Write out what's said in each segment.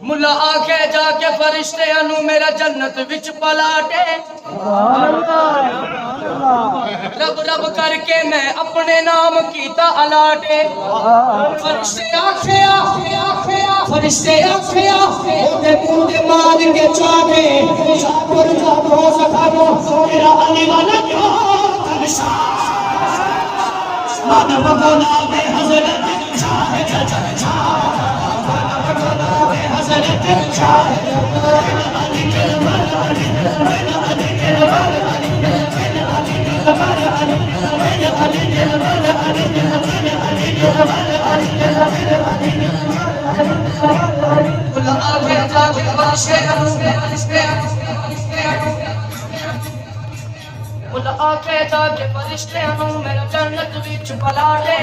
मुला आके जाके फरिश्ते अनु मेरा जन्नत विच पलाटे रब रब करके मैं अपने नाम कीता अलाटे फरिश्ते आखे आखे आखे फरिश्ते आखे आखे ते कूदे मार के चाटे शाकुर का रोज खानो मेरा अली वाला क्यों तमशा मानव बोला में हजरत चाहे चाहे आके जाके फरिश्ते अनु मेरा जन्नत विच पलाटे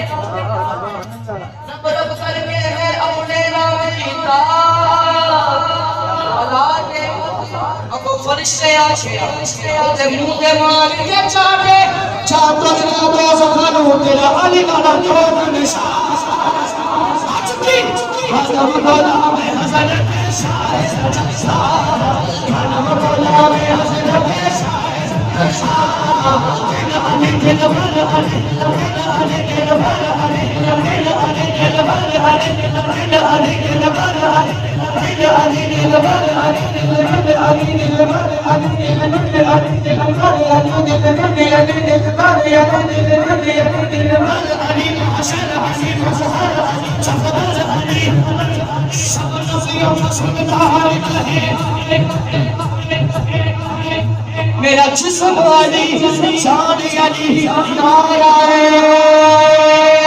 रब रब करके मैं अपने नाम कीता अलाटे अब फरिश्ते आके ते मुंह ते मार के चाटे चादर का दोष खानो तेरा अली वाला क्यों निशा चुकी मानव बोला मैं हजरत मानव बोला मैं हजरत मेरा जिस्म अली शान अली नारा है